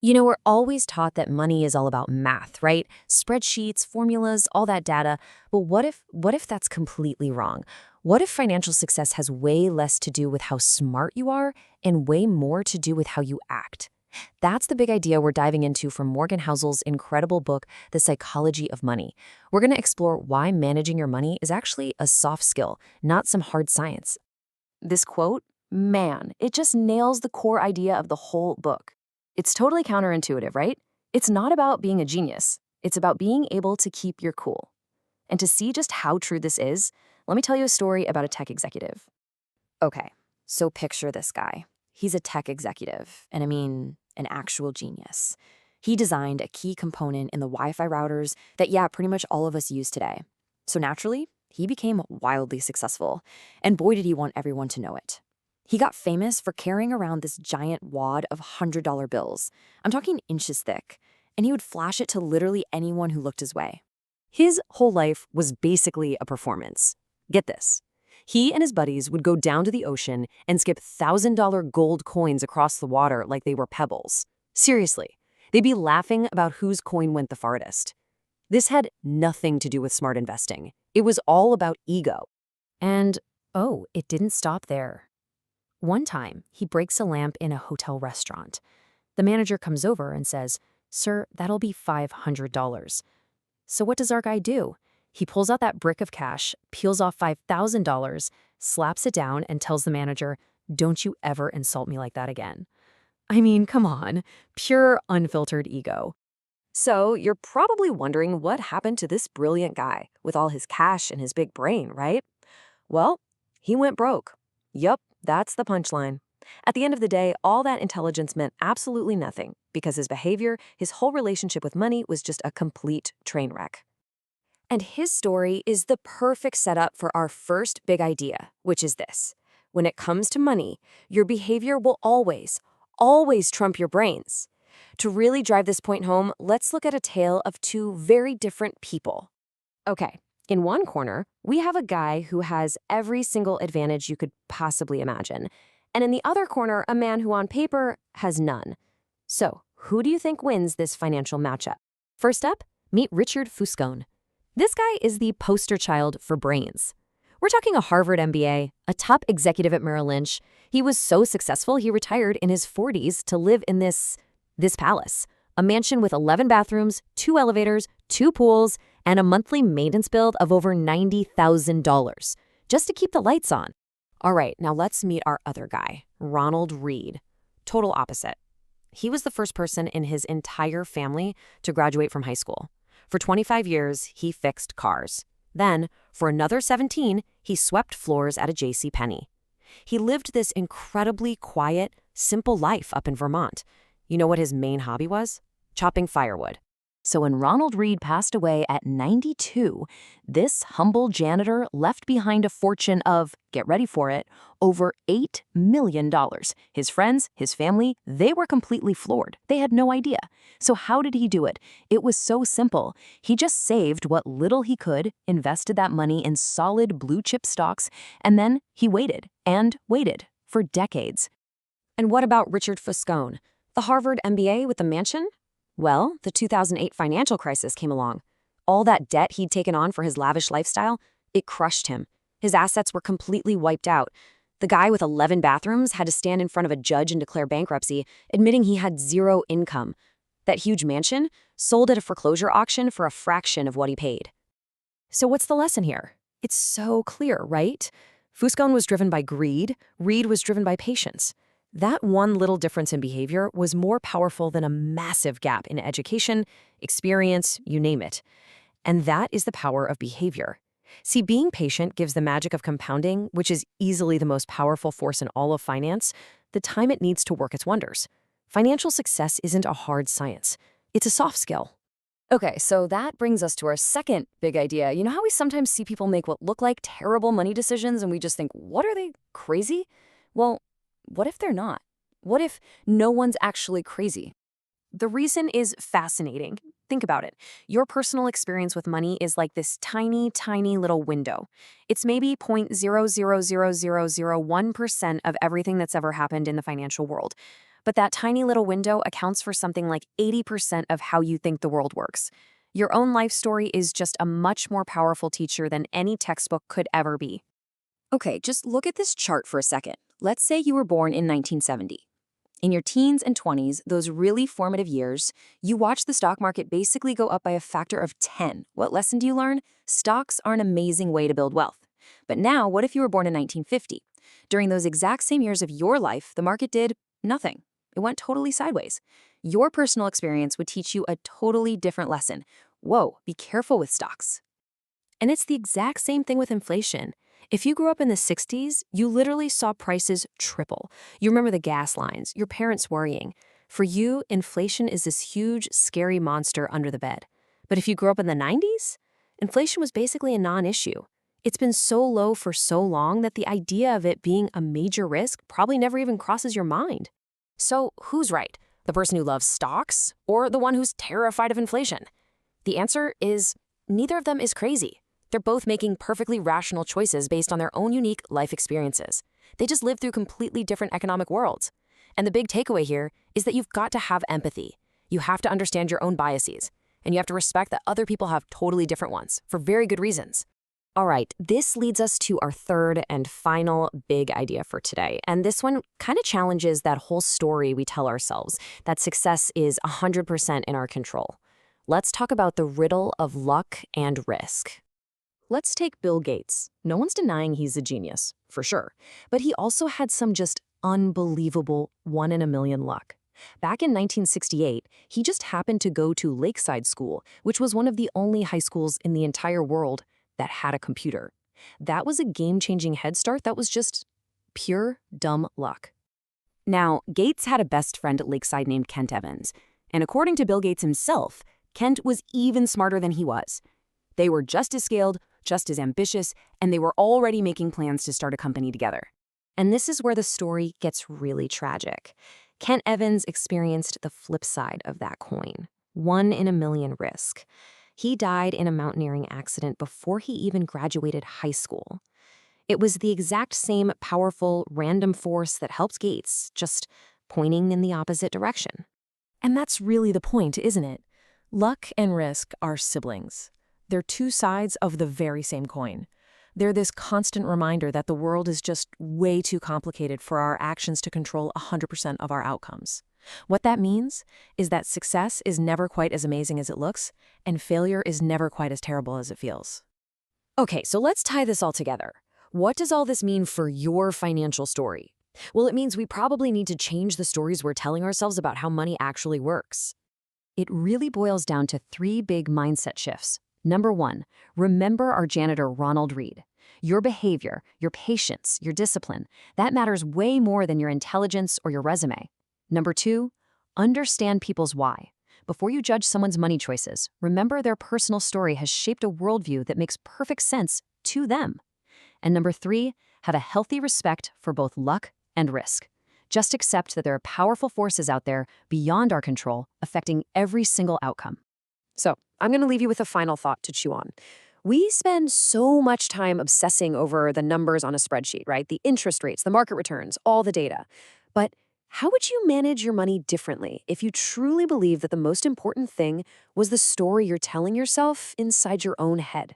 We're always taught that money is all about math, right? Spreadsheets, formulas, all that data. But what if that's completely wrong? What if financial success has way less to do with how smart you are and way more to do with how you act? That's the big idea we're diving into from Morgan Housel's incredible book, The Psychology of Money. We're going to explore why managing your money is actually a soft skill, not some hard science. This quote, man, it just nails the core idea of the whole book. It's totally counterintuitive, right? It's not about being a genius. It's about being able to keep your cool. And to see just how true this is, let me tell you a story about a tech executive. Okay, so picture this guy. He's a tech executive, and I mean, an actual genius. He designed a key component in the Wi-Fi routers that, yeah, pretty much all of us use today. So naturally, he became wildly successful, and boy did he want everyone to know it. He got famous for carrying around this giant wad of $100 bills. I'm talking inches thick, and he would flash it to literally anyone who looked his way. His whole life was basically a performance. Get this. He and his buddies would go down to the ocean and skip $1,000 gold coins across the water like they were pebbles. Seriously, they'd be laughing about whose coin went the farthest. This had nothing to do with smart investing. It was all about ego. And, oh, it didn't stop there. One time, he breaks a lamp in a hotel restaurant. The manager comes over and says, "Sir, that'll be $500. So what does our guy do? He pulls out that brick of cash, peels off $5,000, slaps it down, and tells the manager, "Don't you ever insult me like that again." I mean, come on, pure unfiltered ego. So you're probably wondering what happened to this brilliant guy with all his cash and his big brain, right? Well, he went broke. Yup, that's the punchline. At the end of the day, all that intelligence meant absolutely nothing because his behavior, his whole relationship with money was just a complete train wreck. And his story is the perfect setup for our first big idea, which is this. When it comes to money, your behavior will always trump your brains. To really drive this point home, let's look at a tale of two very different people. Okay, in one corner, we have a guy who has every single advantage you could possibly imagine. And in the other corner, a man who on paper has none. So, who do you think wins this financial matchup? First up, meet Richard Fuscone. This guy is the poster child for brains. We're talking a Harvard MBA, a top executive at Merrill Lynch. He was so successful, he retired in his 40s to live in this palace, a mansion with 11 bathrooms, 2 elevators, 2 pools, and a monthly maintenance bill of over $90,000, just to keep the lights on. All right, now let's meet our other guy, Ronald Reed. Total opposite. He was the first person in his entire family to graduate from high school. For 25 years, he fixed cars. Then, for another 17, he swept floors at a J.C. Penney. He lived this incredibly quiet, simple life up in Vermont. You know what his main hobby was? Chopping firewood. So when Ronald Reed passed away at 92, this humble janitor left behind a fortune of, get ready for it, over $8 million. His friends, his family, they were completely floored. They had no idea. So how did he do it? It was so simple. He just saved what little he could, invested that money in solid blue chip stocks, and then he waited and waited for decades. And what about Richard Fuscone, the Harvard MBA with the mansion? Well, the 2008 financial crisis came along. All that debt he'd taken on for his lavish lifestyle, it crushed him. His assets were completely wiped out. The guy with 11 bathrooms had to stand in front of a judge and declare bankruptcy, admitting he had zero income. That huge mansion sold at a foreclosure auction for a fraction of what he paid. So what's the lesson here? It's so clear, right? Fuscone was driven by greed, Reed was driven by patience. That one little difference in behavior was more powerful than a massive gap in education, experience, you name it. And that is the power of behavior. See, being patient gives the magic of compounding, which is easily the most powerful force in all of finance, the time it needs to work its wonders. Financial success isn't a hard science. It's a soft skill. Okay, so that brings us to our second big idea. You know how we sometimes see people make what look like terrible money decisions and we just think, what are they, crazy? Well, what if they're not? What if no one's actually crazy? The reason is fascinating. Think about it. Your personal experience with money is like this tiny, tiny little window. It's maybe 0.0000001% of everything that's ever happened in the financial world. But that tiny little window accounts for something like 80% of how you think the world works. Your own life story is just a much more powerful teacher than any textbook could ever be. Okay, just look at this chart for a second. Let's say you were born in 1970. In your teens and 20s, those really formative years, you watch the stock market basically go up by a factor of 10. What lesson do you learn? Stocks are an amazing way to build wealth. But now, what if you were born in 1950? During those exact same years of your life, the market did nothing. It went totally sideways. Your personal experience would teach you a totally different lesson. Whoa, be careful with stocks. And it's the exact same thing with inflation. If you grew up in the 60s, you literally saw prices triple. You remember the gas lines, your parents worrying. For you, inflation is this huge, scary monster under the bed. But if you grew up in the 90s, inflation was basically a non-issue. It's been so low for so long that the idea of it being a major risk probably never even crosses your mind. So who's right? The person who loves stocks or the one who's terrified of inflation? The answer is neither of them is crazy. They're both making perfectly rational choices based on their own unique life experiences. They just live through completely different economic worlds. And the big takeaway here is that you've got to have empathy. You have to understand your own biases, and you have to respect that other people have totally different ones for very good reasons. All right, this leads us to our third and final big idea for today. And this one kind of challenges that whole story we tell ourselves, that success is 100% in our control. Let's talk about the riddle of luck and risk. Let's take Bill Gates. No one's denying he's a genius, for sure. But he also had some just unbelievable one-in-a-million luck. Back in 1968, he just happened to go to Lakeside School, which was one of the only high schools in the entire world that had a computer. That was a game-changing head start that was just pure dumb luck. Now, Gates had a best friend at Lakeside named Kent Evans. And according to Bill Gates himself, Kent was even smarter than he was. They were just as scaled, just as ambitious, and they were already making plans to start a company together. And this is where the story gets really tragic. Kent Evans experienced the flip side of that coin, one-in-a-million risk. He died in a mountaineering accident before he even graduated high school. It was the exact same powerful, random force that helped Gates, just pointing in the opposite direction. And that's really the point, isn't it? Luck and risk are siblings. They're two sides of the very same coin. They're this constant reminder that the world is just way too complicated for our actions to control 100% of our outcomes. What that means is that success is never quite as amazing as it looks, and failure is never quite as terrible as it feels. Okay, so let's tie this all together. What does all this mean for your financial story? Well, it means we probably need to change the stories we're telling ourselves about how money actually works. It really boils down to three big mindset shifts. Number one, remember our janitor Ronald Reed. Your behavior, your patience, your discipline, that matters way more than your intelligence or your resume. Number two, understand people's why. Before you judge someone's money choices, remember their personal story has shaped a worldview that makes perfect sense to them. And number three, have a healthy respect for both luck and risk. Just accept that there are powerful forces out there beyond our control affecting every single outcome. So, I'm going to leave you with a final thought to chew on. We spend so much time obsessing over the numbers on a spreadsheet, right? The interest rates, the market returns, all the data. But how would you manage your money differently if you truly believe that the most important thing was the story you're telling yourself inside your own head?